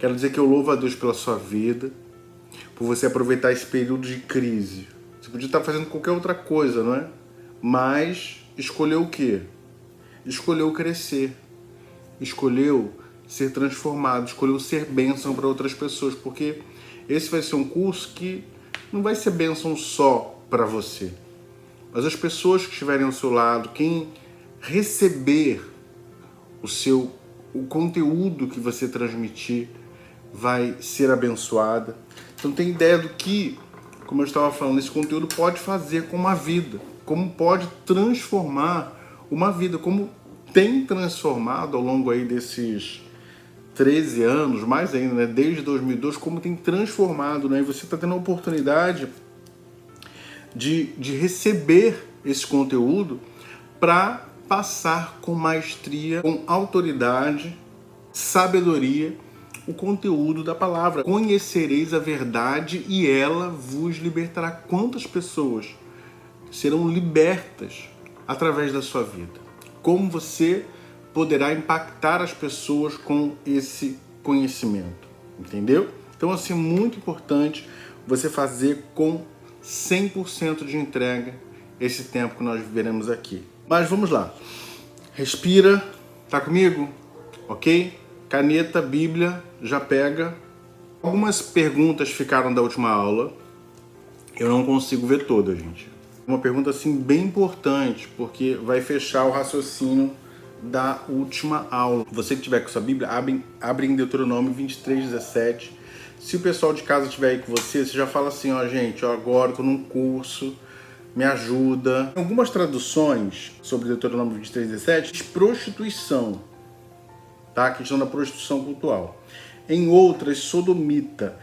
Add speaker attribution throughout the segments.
Speaker 1: Quero dizer que eu louvo a Deus pela sua vida, por você aproveitar esse período de crise. Você podia estar fazendo qualquer outra coisa, não é? Mas escolheu o quê? Escolheu crescer. Escolheu ser transformado, escolheu ser bênção para outras pessoas, porque esse vai ser um curso que não vai ser bênção só para você, mas as pessoas que estiverem ao seu lado, quem receber o conteúdo que você transmitir, vai ser abençoada. Então tem ideia do que, como eu estava falando, esse conteúdo pode fazer com uma vida, como pode transformar uma vida, como tem transformado ao longo aí desses 13 anos, mais ainda, né? Desde 2002, como tem transformado, né? E você está tendo a oportunidade de receber esse conteúdo para passar com maestria, com autoridade, sabedoria, o conteúdo da palavra. Conhecereis a verdade e ela vos libertará. Quantas pessoas serão libertas através da sua vida? Como você poderá impactar as pessoas com esse conhecimento, entendeu? Então, assim, muito importante você fazer com 100% de entrega esse tempo que nós viveremos aqui. Mas vamos lá. Respira, tá comigo? Ok? Caneta, Bíblia, já pega. Algumas perguntas ficaram da última aula. Eu não consigo ver todas, gente. Uma pergunta, assim, bem importante, porque vai fechar o raciocínio da última aula. Você que tiver com sua Bíblia, abre em Deuteronômio 23:17. Se o pessoal de casa estiver aí com você, você já fala assim, ó, gente, ó, agora eu tô num curso, me ajuda. Em algumas traduções sobre Deuteronômio 23:17, diz prostituição, tá? A questão da prostituição cultural. Em outras, sodomita.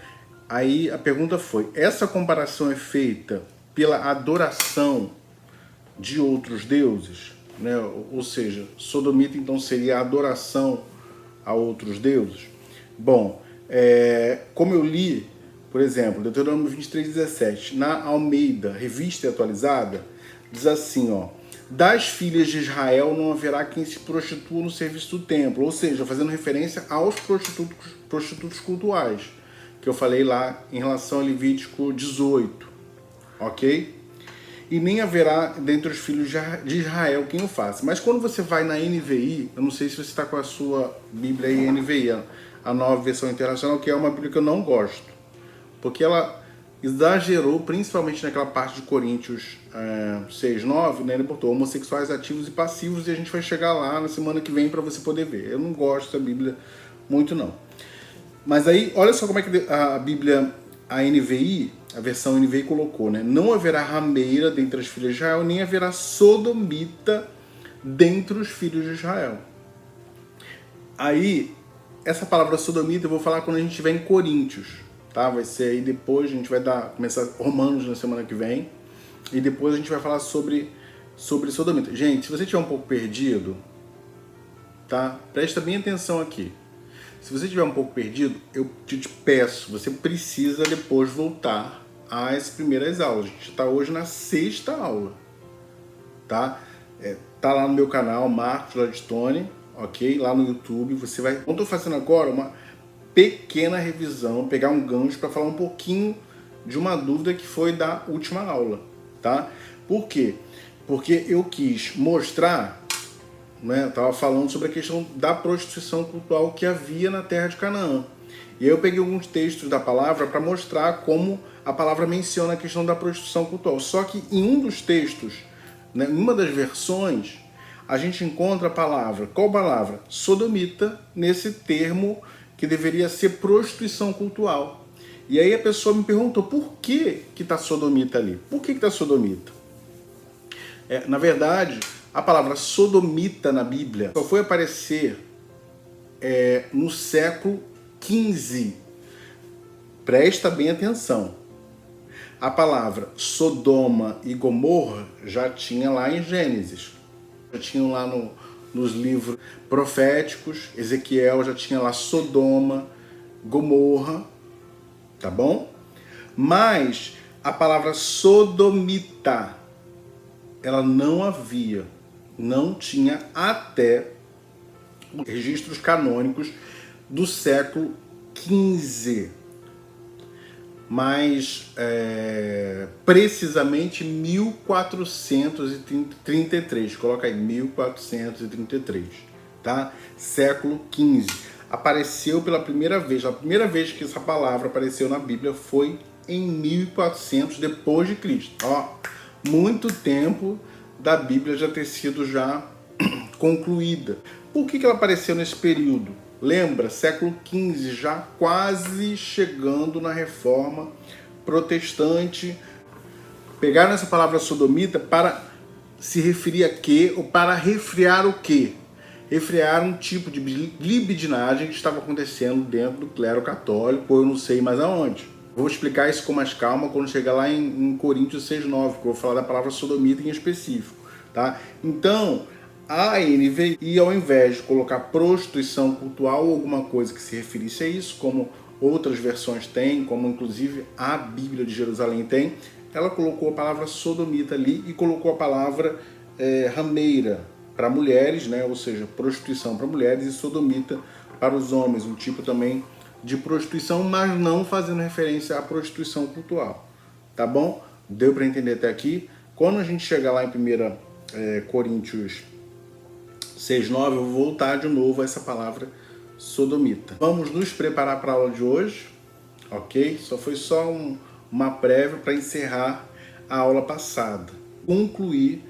Speaker 1: Aí a pergunta foi, essa comparação é feita pela adoração de outros deuses? Né? Ou seja, sodomita então seria a adoração a outros deuses? Bom, como eu li, por exemplo, Deuteronômio 23:17, na Almeida, revista e atualizada, diz assim, ó, das filhas de Israel não haverá quem se prostitua no serviço do templo, ou seja, fazendo referência aos prostitutos cultuais, que eu falei lá em relação a Levítico 18, ok? E nem haverá dentre os filhos de Israel quem o faça. Mas quando você vai na NVI, eu não sei se você está com a sua Bíblia aí, NVI, a nova versão internacional, que é uma Bíblia que eu não gosto, porque ela exagerou, principalmente naquela parte de Coríntios 6:9, né? Ele botou homossexuais ativos e passivos, e a gente vai chegar lá na semana que vem para você poder ver. Eu não gosto da Bíblia muito, não. Mas aí, olha só como é que a Bíblia, a NVI, a versão NVI colocou, né? Não haverá rameira dentre as filhas de Israel, nem haverá sodomita dentre os filhos de Israel. Aí, essa palavra sodomita eu vou falar quando a gente estiver em Coríntios, tá? Vai ser aí depois, a gente vai começar Romanos na semana que vem, e depois a gente vai falar sobre sodomita. Gente, se você estiver um pouco perdido, tá? Presta bem atenção aqui. Se você estiver um pouco perdido, eu te peço, você precisa depois voltar às primeiras aulas. A gente está hoje na 6ª aula, tá? Tá lá no meu canal, Marcos Ladstone, ok? Lá no YouTube, você vai... Eu estou fazendo agora uma pequena revisão, pegar um gancho para falar um pouquinho de uma dúvida que foi da última aula, tá? Por quê? Porque eu quis mostrar... Né, estava falando sobre a questão da prostituição cultural que havia na terra de Canaã. E aí eu peguei alguns textos da palavra para mostrar como a palavra menciona a questão da prostituição cultural. Só que em um dos textos, né, em uma das versões, a gente encontra a palavra, qual palavra? Sodomita, nesse termo que deveria ser prostituição cultural. E aí a pessoa me perguntou, por que está sodomita ali? Por que está sodomita? Na verdade... A palavra sodomita na Bíblia só foi aparecer no século XV. Presta bem atenção. A palavra Sodoma e Gomorra já tinha lá em Gênesis. Já tinham lá nos livros proféticos. Ezequiel já tinha lá Sodoma, Gomorra. Tá bom? Mas a palavra sodomita, ela não havia. Não tinha até registros canônicos do século 15, mais precisamente 1433. Coloca aí, 1433, tá? Século XV. Apareceu pela primeira vez. A primeira vez que essa palavra apareceu na Bíblia foi em 1400 depois de Cristo. Ó, muito tempo da Bíblia já ter sido já concluída. Por que ela apareceu nesse período? Lembra, século XV, já quase chegando na Reforma Protestante. Pegaram essa palavra sodomita para se referir a quê? Ou para refrear o quê? Refrear um tipo de libidinagem que estava acontecendo dentro do clero católico, ou eu não sei mais aonde. Vou explicar isso com mais calma quando chegar lá em Coríntios 6,9, que eu vou falar da palavra sodomita em específico, tá? Então, a NVI, ao invés de colocar prostituição cultural ou alguma coisa que se referisse a isso, como outras versões têm, como inclusive a Bíblia de Jerusalém tem, ela colocou a palavra sodomita ali e colocou a palavra rameira para mulheres, né? Ou seja, prostituição para mulheres, e sodomita para os homens, um tipo também de prostituição, mas não fazendo referência à prostituição cultural, tá bom? Deu para entender até aqui? Quando a gente chegar lá em 1 Coríntios 6,9, eu vou voltar de novo a essa palavra sodomita. Vamos nos preparar para a aula de hoje, ok? Foi só uma prévia para encerrar a aula passada. Concluir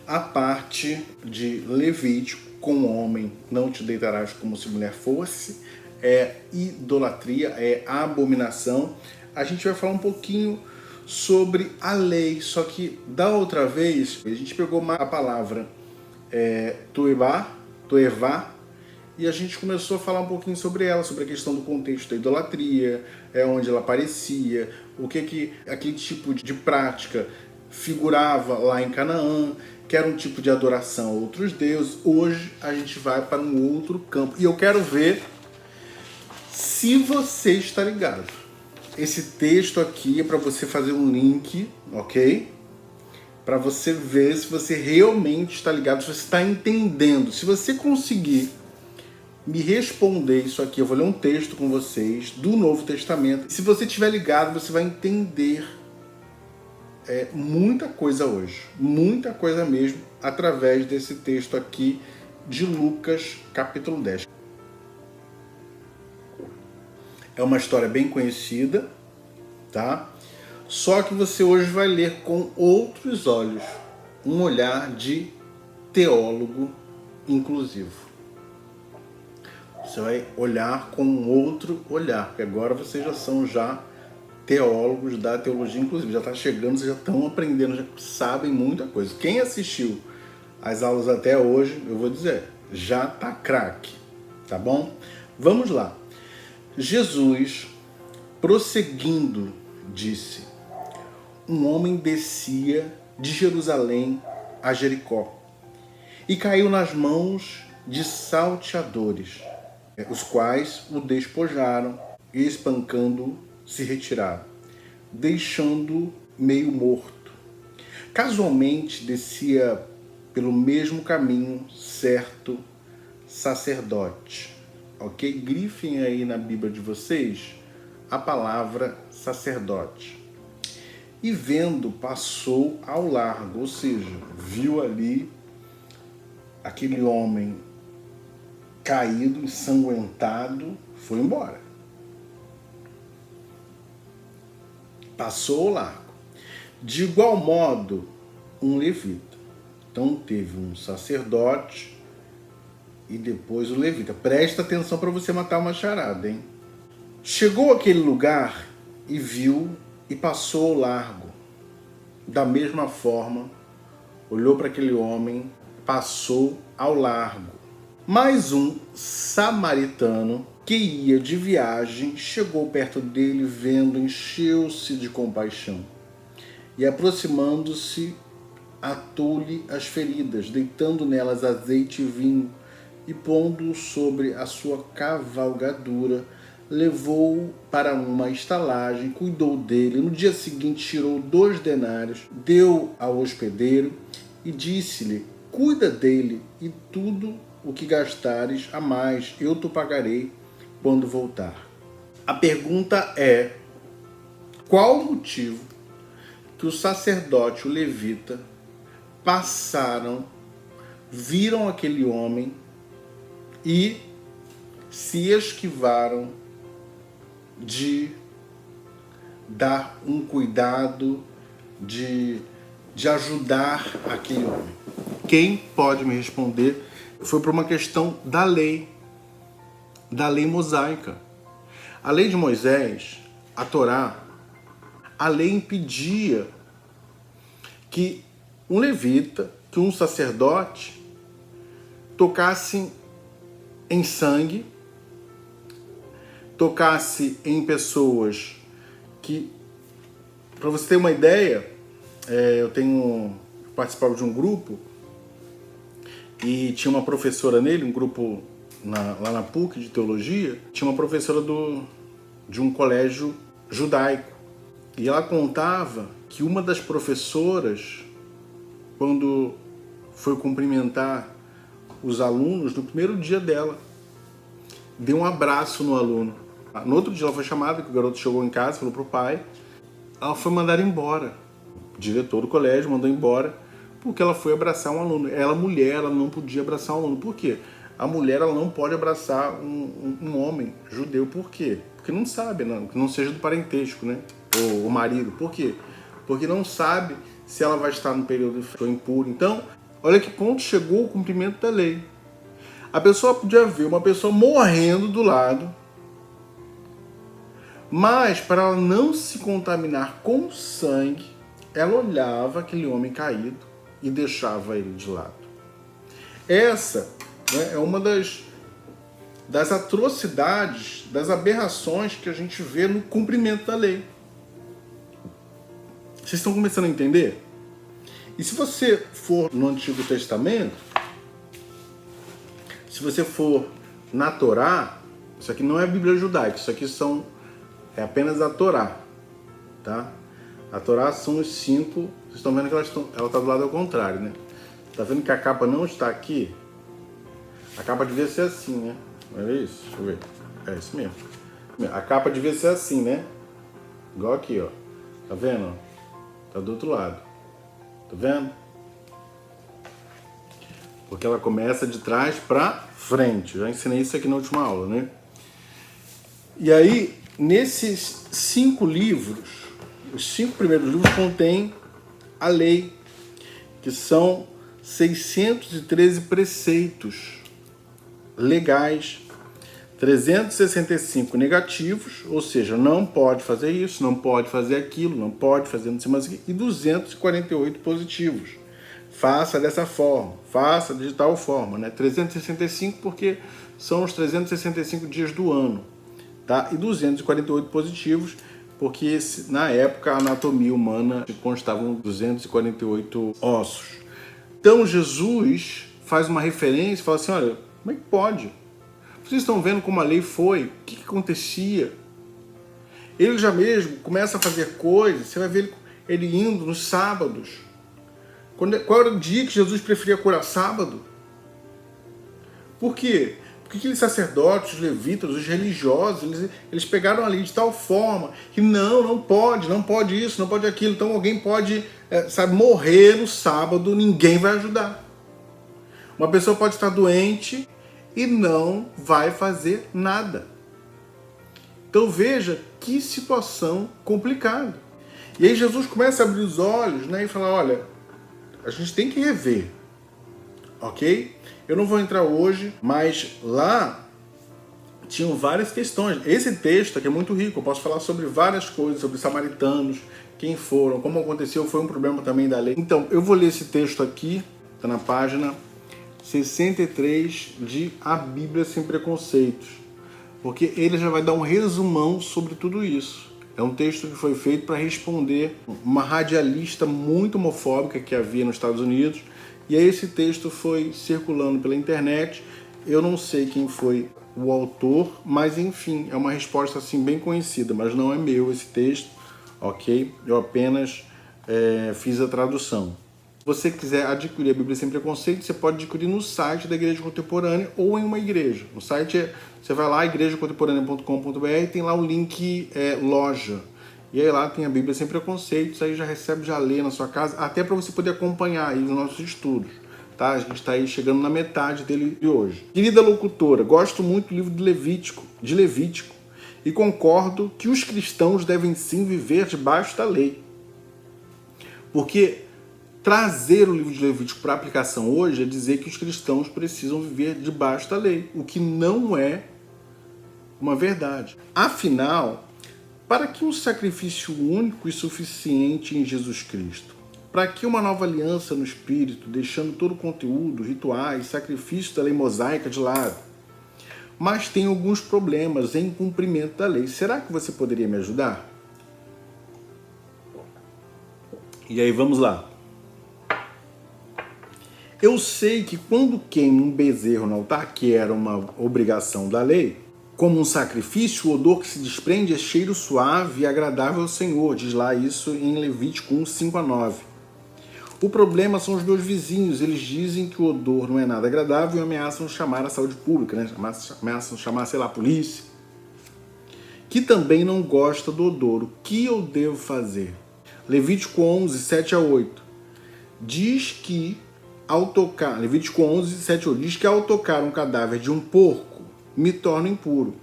Speaker 1: a parte de Levítico: com homem não te deitarás como se mulher fosse, é idolatria, é abominação. A gente vai falar um pouquinho sobre a lei, só que da outra vez a gente pegou a palavra toevá, e a gente começou a falar um pouquinho sobre ela, sobre a questão do contexto da idolatria, onde ela aparecia, o que aquele tipo de prática figurava lá em Canaã, que era um tipo de adoração a outros deuses. Hoje a gente vai para um outro campo, e eu quero ver se você está ligado. Esse texto aqui é para você fazer um link, ok? Para você ver se você realmente está ligado, se você está entendendo. Se você conseguir me responder isso aqui, eu vou ler um texto com vocês do Novo Testamento. Se você estiver ligado, você vai entender muita coisa hoje. Muita coisa mesmo, através desse texto aqui de Lucas, capítulo 10. É uma história bem conhecida, tá? Só que você hoje vai ler com outros olhos, um olhar de teólogo inclusivo. Você vai olhar com um outro olhar, porque agora vocês já são teólogos da teologia inclusiva, já está chegando, vocês já estão aprendendo, já sabem muita coisa. Quem assistiu as aulas até hoje, eu vou dizer, já está craque, tá bom? Vamos lá. Jesus, prosseguindo, disse: um homem descia de Jerusalém a Jericó e caiu nas mãos de salteadores, os quais o despojaram e, espancando-o, se retiraram, deixando-o meio morto. Casualmente descia pelo mesmo caminho certo sacerdote. Ok? Grifem aí na Bíblia de vocês a palavra sacerdote. E vendo, passou ao largo, ou seja, viu ali aquele homem caído, ensanguentado, foi embora. Passou ao largo. De igual modo, um levita. Então teve um sacerdote e depois o levita. Presta atenção para você matar uma charada, hein? Chegou àquele lugar e viu e passou ao largo. Da mesma forma, olhou para aquele homem, passou ao largo. Mais um samaritano que ia de viagem chegou perto dele, vendo, encheu-se de compaixão e, aproximando-se, atou-lhe as feridas, deitando nelas azeite e vinho, e pondo-o sobre a sua cavalgadura, levou-o para uma estalagem, cuidou dele. No dia seguinte tirou 2 denários, deu ao hospedeiro e disse-lhe: cuida dele, e tudo o que gastares a mais eu te pagarei quando voltar. A pergunta é: qual o motivo que o sacerdote, o levita, viram aquele homem e se esquivaram de dar um cuidado, de ajudar aquele homem? Quem pode me responder? Foi por uma questão da lei mosaica. A lei de Moisés, a Torá, a lei impedia que um levita, que um sacerdote tocasse em sangue, tocasse em pessoas que, para você ter uma ideia, eu participava de um grupo e tinha uma professora nele, um grupo lá na PUC de teologia, tinha uma professora de um colégio judaico. E ela contava que uma das professoras, quando foi cumprimentar os alunos, no primeiro dia dela, deu um abraço no aluno. No outro dia ela foi chamada, que o garoto chegou em casa, falou pro pai, ela foi mandada embora. O diretor do colégio mandou embora porque ela foi abraçar um aluno. Ela, mulher, ela não podia abraçar um aluno. Por quê? A mulher, ela não pode abraçar um homem judeu. Por quê? Porque não sabe, que não seja do parentesco, né? Ou o marido. Por quê? Porque não sabe se ela vai estar no período impuro. Então, olha que ponto chegou o cumprimento da lei. A pessoa podia ver uma pessoa morrendo do lado, mas para ela não se contaminar com sangue, ela olhava aquele homem caído e deixava ele de lado. Essa, né, é uma das atrocidades, das aberrações que a gente vê no cumprimento da lei. Vocês estão começando a entender? E se você for no Antigo Testamento, se você for na Torá, isso aqui não é a Bíblia judaica, isso aqui é apenas a Torá, tá? A Torá são os 5, vocês estão vendo que ela está do lado ao contrário, né? Tá vendo que a capa não está aqui? A capa devia ser assim, né? Olha isso, deixa eu ver. É isso mesmo. A capa devia ser assim, né? Igual aqui, ó. Tá vendo? Tá do outro lado. Tá vendo? Porque ela começa de trás pra frente. Eu já ensinei isso aqui na última aula, né? E aí, nesses 5 livros, os 5 primeiros livros contêm a lei, que são 613 preceitos legais, 365 negativos, ou seja, não pode fazer isso, não pode fazer aquilo, não pode fazer não sei mais o que, e 248 positivos. Faça dessa forma, faça de tal forma, né? 365 porque são os 365 dias do ano, tá? E 248 positivos porque na época a anatomia humana constavam 248 ossos. Então Jesus faz uma referência e fala assim, olha, como é que pode? Vocês estão vendo como a lei foi? O que acontecia? Ele já mesmo começa a fazer coisas, você vai ver ele indo nos sábados. Qual era o dia que Jesus preferia curar? Sábado. Por quê? Porque aqueles sacerdotes, os levitas, os religiosos, eles pegaram a lei de tal forma que não pode isso, não pode aquilo. Então alguém pode, morrer no sábado, ninguém vai ajudar. Uma pessoa pode estar doente e não vai fazer nada. Então veja que situação complicada. E aí Jesus começa a abrir os olhos, né, e falar, olha, a gente tem que rever, ok? Eu não vou entrar hoje, mas lá tinham várias questões. Esse texto aqui é muito rico, eu posso falar sobre várias coisas, sobre samaritanos, quem foram, como aconteceu, foi um problema também da lei. Então, eu vou ler esse texto aqui, está na página 63 de A Bíblia Sem Preconceitos, porque ele já vai dar um resumão sobre tudo isso. É um texto que foi feito para responder uma radialista muito homofóbica que havia nos Estados Unidos, e aí esse texto foi circulando pela internet. Eu não sei quem foi o autor, mas enfim, é uma resposta assim bem conhecida, mas não é meu esse texto, ok? Eu apenas fiz a tradução. você quiser adquirir a Bíblia Sem Preconceito, você pode adquirir no site da Igreja Contemporânea ou em uma igreja. No site, você vai lá, igrejacontemporânea.com.br, tem lá o link loja. E aí lá tem a Bíblia Sem Preconceitos, aí já recebe, já lê na sua casa, até para você poder acompanhar aí os nossos estudos. Tá? A gente está aí chegando na metade dele de hoje. Querida locutora, gosto muito do livro de Levítico, e concordo que os cristãos devem sim viver debaixo da lei. Porque trazer o livro de Levítico para aplicação hoje é dizer que os cristãos precisam viver debaixo da lei, o que não é uma verdade. Afinal, para que um sacrifício único e suficiente em Jesus Cristo? Para que uma nova aliança no Espírito, deixando todo o conteúdo, rituais, sacrifícios da lei mosaica de lado? Mas tem alguns problemas em cumprimento da lei. Será que você poderia me ajudar? E aí, vamos lá. Eu sei que quando queima um bezerro no altar, que era uma obrigação da lei, como um sacrifício, o odor que se desprende é cheiro suave e agradável ao Senhor. Diz lá isso em Levítico 1, 5-9. O problema são os meus vizinhos. Eles dizem que o odor não é nada agradável e ameaçam chamar a saúde pública, né? Ameaçam chamar, sei lá, a polícia. Que também não gosta do odor. O que eu devo fazer? Levítico 11, 7-8. Diz que ao tocar, Levítico 11, 7-8, diz que ao tocar um cadáver de um porco, me torno impuro.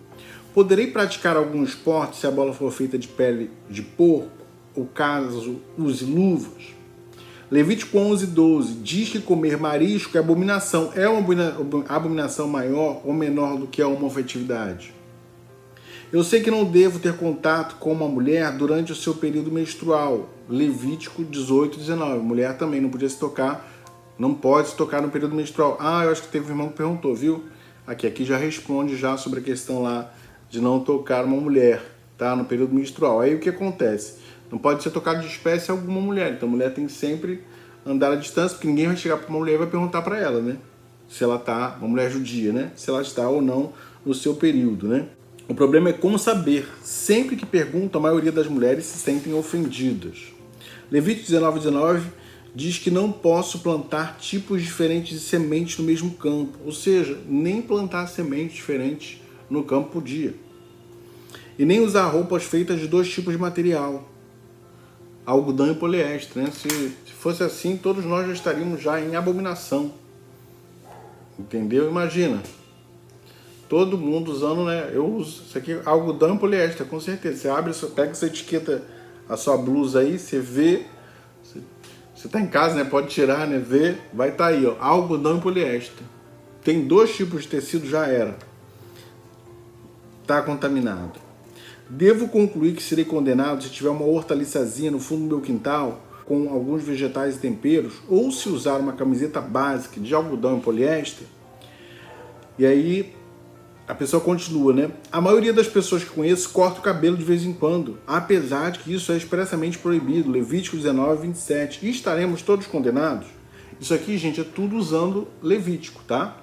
Speaker 1: Poderei praticar algum esporte se a bola for feita de pele de porco, ou caso use luvas? Levítico 11, 12, diz que comer marisco é abominação. É uma abominação maior ou menor do que a homoafetividade? Eu sei que não devo ter contato com uma mulher durante o seu período menstrual. Levítico 18, 19. Mulher também não podia se tocar, não pode se tocar no período menstrual. Eu acho que teve um irmão que perguntou, viu? Aqui já responde já sobre a questão lá de não tocar uma mulher, tá? No período menstrual. Aí o que acontece? Não pode ser tocado de espécie alguma mulher. Então a mulher tem que sempre andar à distância, porque ninguém vai chegar para uma mulher e vai perguntar para ela, né? Se ela tá, uma mulher judia, né? Se ela está ou não no seu período, né? O problema é como saber. Sempre que perguntam, a maioria das mulheres se sentem ofendidas. Levítico 19, 19 diz que não posso plantar tipos diferentes de sementes no mesmo campo. Ou seja, nem plantar sementes diferentes no campo podia. E nem usar roupas feitas de dois tipos de material. Algodão e poliéster, né? Se fosse assim, todos nós já estaríamos já em abominação. Entendeu? Imagina. Todo mundo usando, né? Eu uso isso aqui, algodão e poliéster, com certeza. Você abre, pega essa etiqueta, a sua blusa aí, você vê. Você tá em casa, né? Pode tirar, né? Vê, vai estar aí, ó. Algodão e poliéster. Tem dois tipos de tecido, já era. Tá contaminado. Devo concluir que serei condenado se tiver uma hortaliçazinha no fundo do meu quintal, com alguns vegetais e temperos, ou se usar uma camiseta básica de algodão e poliéster. E aí a pessoa continua, né? A maioria das pessoas que conheço corta o cabelo de vez em quando, apesar de que isso é expressamente proibido. Levítico 19, 27. E estaremos todos condenados? Isso aqui, gente, é tudo usando Levítico, tá?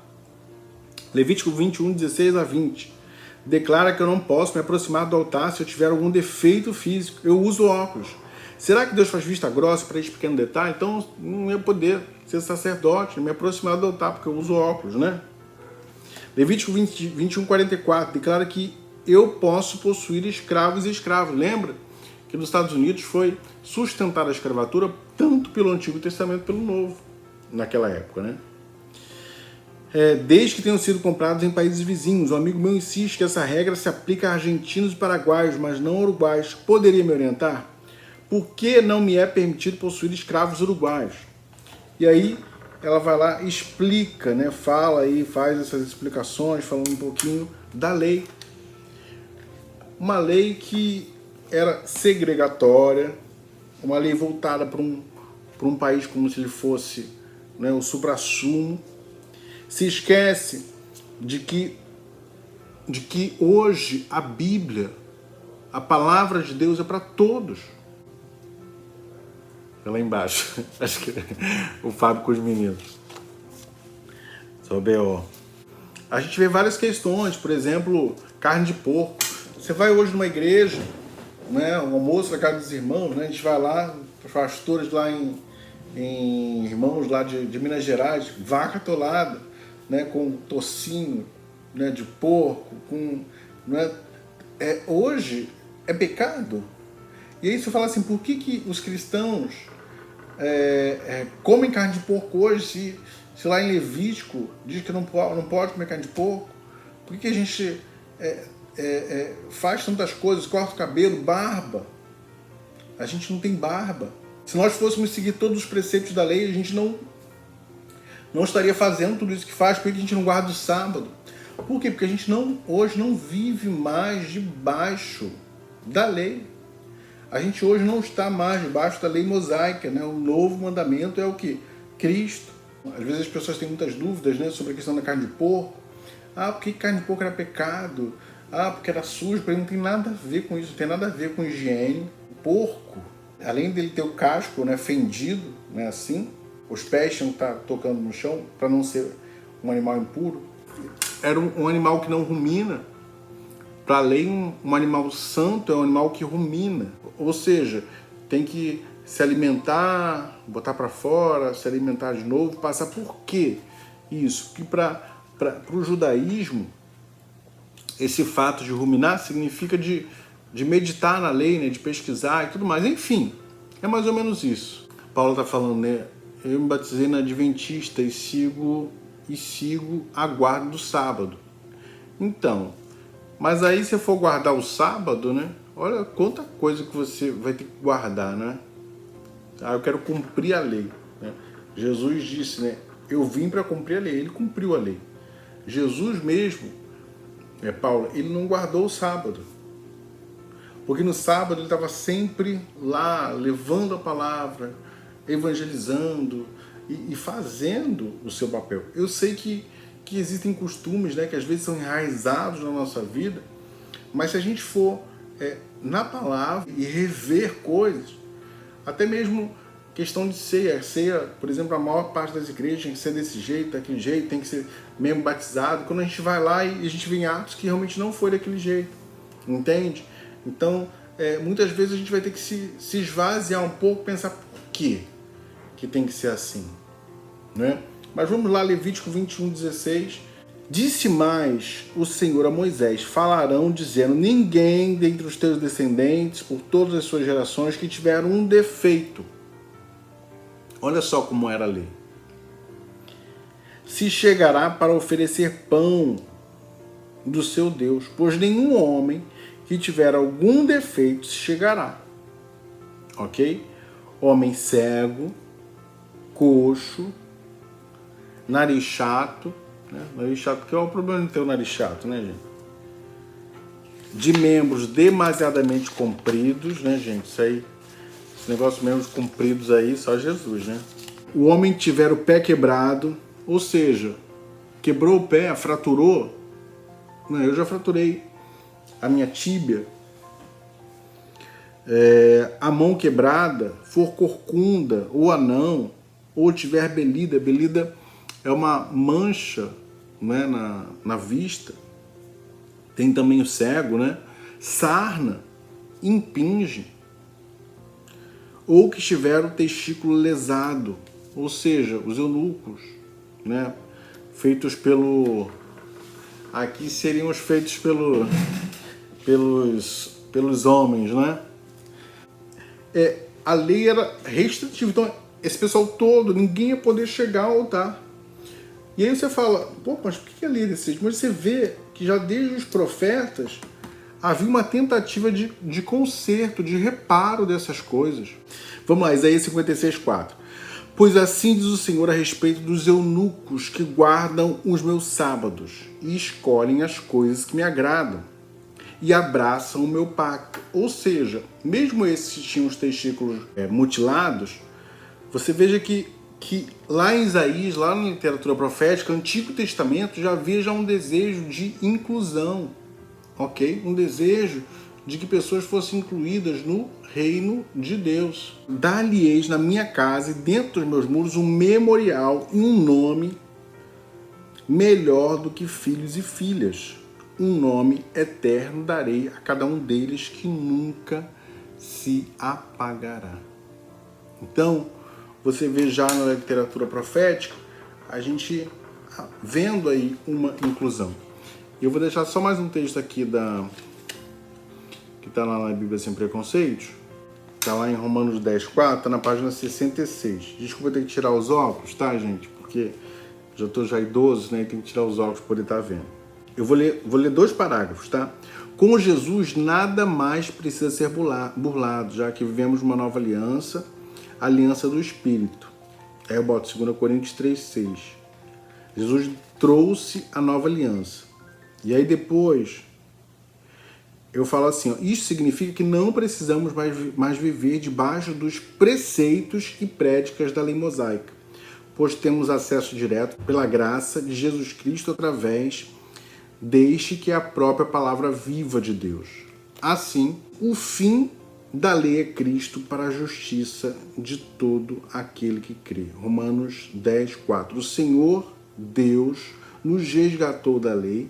Speaker 1: Levítico 21, 16-20. Declara que eu não posso me aproximar do altar se eu tiver algum defeito físico. Eu uso óculos. Será que Deus faz vista grossa para esse pequeno detalhe? Então não ia poder ser sacerdote, me aproximar do altar, porque eu uso óculos, né? Levítico 21, 44 declara que eu posso possuir escravos e escravos. Lembra que nos Estados Unidos foi sustentada a escravatura tanto pelo Antigo Testamento quanto pelo Novo, naquela época, né? Desde que tenham sido comprados em países vizinhos. Um amigo meu insiste que essa regra se aplica a argentinos e paraguaios, mas não uruguaios. Poderia me orientar? Por que não me é permitido possuir escravos uruguaios? E aí ela vai lá e explica, né? Fala aí, faz essas explicações, falando um pouquinho da lei. Uma lei que era segregatória, uma lei voltada para um país como se ele fosse, né, o suprassumo. Se esquece de que hoje a Bíblia, a palavra de Deus é para todos. É lá embaixo. Acho que o Fábio com os meninos. Sobre a gente vê várias questões, por exemplo, carne de porco. Você vai hoje numa igreja, né, um almoço na casa dos irmãos, né, a gente vai lá, os pastores lá em em irmãos lá de Minas Gerais, vaca atolada, né, com tocinho, né, de porco, né, hoje é pecado. E aí você fala assim, por que os cristãos comem carne de porco hoje, se lá em Levítico diz que não pode comer carne de porco? Por que a gente faz tantas coisas, corta o cabelo, barba? A gente não tem barba. Se nós fôssemos seguir todos os preceitos da lei, a gente não estaria fazendo tudo isso que faz. Por que a gente não guarda o sábado? Por quê? Porque a gente hoje não vive mais debaixo da lei. A gente hoje não está mais debaixo da lei mosaica, né? O novo mandamento é o que? Cristo. Às vezes as pessoas têm muitas dúvidas, né, sobre a questão da carne de porco. Por que carne de porco era pecado? Porque era sujo. Não tem nada a ver com isso, não tem nada a ver com higiene. O porco, além dele ter o casco, né, fendido, né, assim, os pés tinham que estar tocando no chão para não ser um animal impuro. Era um animal que não rumina. Para a lei, um animal santo é um animal que rumina. Ou seja, tem que se alimentar, botar para fora, se alimentar de novo, passar por quê? Isso, que para o judaísmo, esse fato de ruminar significa de meditar na lei, né, de pesquisar e tudo mais. Enfim, é mais ou menos isso. Paulo está falando, né? Eu me batizei na Adventista e sigo a guarda do sábado. Então, mas aí se for guardar o sábado, né? Olha quanta coisa que você vai ter que guardar, né? Eu quero cumprir a lei, né? Jesus disse, né? Eu vim para cumprir a lei. Ele cumpriu a lei. Jesus mesmo, Paulo, ele não guardou o sábado. Porque no sábado ele estava sempre lá, levando a palavra, evangelizando e fazendo o seu papel. Eu sei que existem costumes, né, que às vezes são enraizados na nossa vida, mas se a gente for na palavra e rever coisas, até mesmo questão de ceia, por exemplo, a maior parte das igrejas tem que ser desse jeito, daquele jeito, tem que ser membro batizado. Quando a gente vai lá e a gente vê em Atos que realmente não foi daquele jeito, entende? Então, muitas vezes a gente vai ter que se esvaziar um pouco, pensar por quê que tem que ser assim, né? Mas vamos lá, Levítico 21:16. Disse mais o Senhor a Moisés: falarão dizendo, ninguém dentre os teus descendentes, por todas as suas gerações, que tiveram um defeito. Olha só como era a lei. Se chegará para oferecer pão do seu Deus, pois nenhum homem que tiver algum defeito se chegará. Ok? Homem cego, coxo, nariz chato, né? Nariz chato, que é o problema de ter o nariz chato, né, gente? De membros demasiadamente compridos, né, gente? Isso aí, esse negócio de membros compridos aí, só Jesus, né? O homem tiver o pé quebrado, ou seja, quebrou o pé, fraturou, né? Eu já fraturei a minha tíbia, a mão quebrada, for corcunda ou anão, ou tiver belida. Belida é uma mancha, né, na vista. Tem também o cego, né? Sarna, impinge. Ou que estiver o testículo lesado, ou seja, os eunucos, né? Feitos pelo... Aqui seriam os feitos pelos homens, né? A lei era restritiva, então esse pessoal todo, ninguém ia poder chegar ao altar. E aí você fala, pô, mas por que a lei é desse jeito? Mas você vê que já desde os profetas havia uma tentativa de conserto, de reparo dessas coisas. Vamos lá, Isaías 56:4. Pois assim diz o Senhor a respeito dos eunucos que guardam os meus sábados e escolhem as coisas que me agradam e abraçam o meu pacto. Ou seja, mesmo esses que tinham os testículos mutilados, você veja que lá em Isaías, lá na literatura profética, Antigo Testamento, já havia um desejo de inclusão, ok? Um desejo de que pessoas fossem incluídas no reino de Deus. Dar-lhe-eis na minha casa e dentro dos meus muros um memorial e um nome melhor do que filhos e filhas. Um nome eterno darei a cada um deles que nunca se apagará. Então, você vê já na literatura profética, a gente vendo aí uma inclusão. Eu vou deixar só mais um texto aqui que está lá na Bíblia Sem Preconceitos. Está lá em Romanos 10:4, está na página 66. Desculpa ter que tirar os óculos, tá, gente? Porque já estou já idoso, né? E tem que tirar os óculos para poder estar vendo. Eu vou ler 2 parágrafos, tá? Com Jesus, nada mais precisa ser burlado, já que vivemos uma nova aliança, a aliança do Espírito. Aí eu boto 2 Coríntios 3:6. Jesus trouxe a nova aliança. E aí depois eu falo assim, ó, isso significa que não precisamos mais viver debaixo dos preceitos e prédicas da lei mosaica, pois temos acesso direto pela graça de Jesus Cristo através deste que é a própria palavra viva de Deus. Assim, o fim da lei é Cristo para a justiça de todo aquele que crê. Romanos 10:4. O Senhor Deus nos resgatou da lei,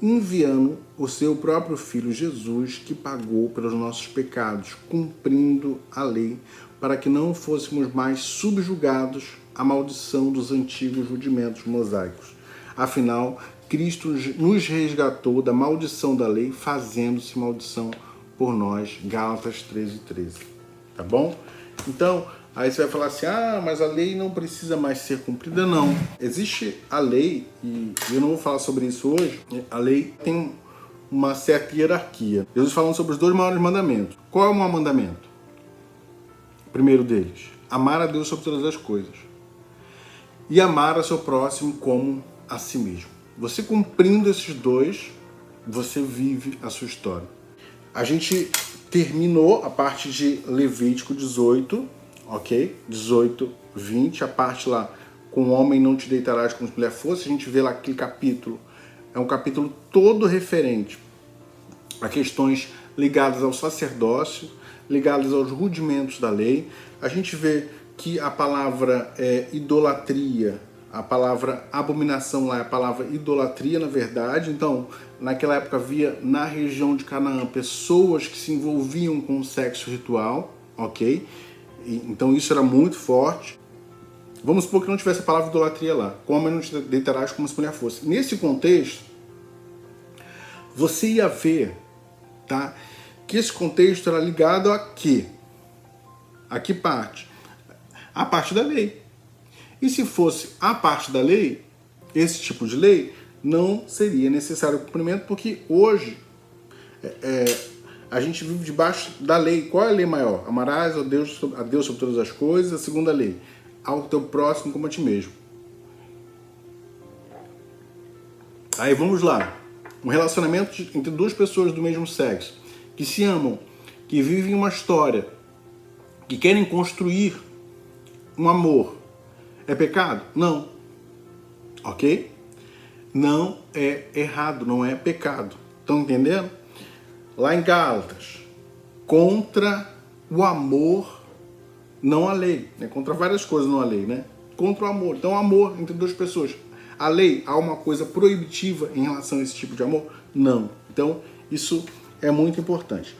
Speaker 1: enviando o seu próprio Filho Jesus, que pagou pelos nossos pecados, cumprindo a lei, para que não fôssemos mais subjugados à maldição dos antigos rudimentos mosaicos. Afinal, Cristo nos resgatou da maldição da lei, fazendo-se maldição por nós. Gálatas 13:13. Tá bom? Então, aí você vai falar assim, mas a lei não precisa mais ser cumprida. Não. Existe a lei, e eu não vou falar sobre isso hoje. A lei tem uma certa hierarquia. Jesus falando sobre os 2 maiores mandamentos. Qual é o maior mandamento? O primeiro deles, amar a Deus sobre todas as coisas. E amar a seu próximo como a si mesmo. Você cumprindo esses 2, você vive a sua história. A gente terminou a parte de Levítico 18, ok? 18:20, a parte lá, com o homem não te deitarás como se mulher fosse. A gente vê lá aquele capítulo, é um capítulo todo referente a questões ligadas ao sacerdócio, ligadas aos rudimentos da lei. A gente vê que a palavra idolatria, a palavra abominação lá é a palavra idolatria, na verdade. Então, naquela época havia na região de Canaã pessoas que se envolviam com o sexo ritual, ok? Então isso era muito forte. Vamos supor que não tivesse a palavra idolatria lá. Com homem não te deitarás como se mulher fosse. Nesse contexto, você ia ver, tá, que esse contexto era ligado a quê? A que parte? A parte da lei. E se fosse a parte da lei, esse tipo de lei, não seria necessário o cumprimento, porque hoje a gente vive debaixo da lei. Qual é a lei maior? Amarás a Deus sobre todas as coisas. A segunda lei, ao teu próximo como a ti mesmo. Aí vamos lá. Um relacionamento entre 2 pessoas do mesmo sexo, que se amam, que vivem uma história, que querem construir um amor. É pecado? Não. Ok? Não é errado, não é pecado. Estão entendendo? Lá em Gálatas, contra o amor, não a lei. Né? Contra várias coisas, não a lei, né? Contra o amor. Então, amor entre 2 pessoas. A lei, há uma coisa proibitiva em relação a esse tipo de amor? Não. Então, isso é muito importante.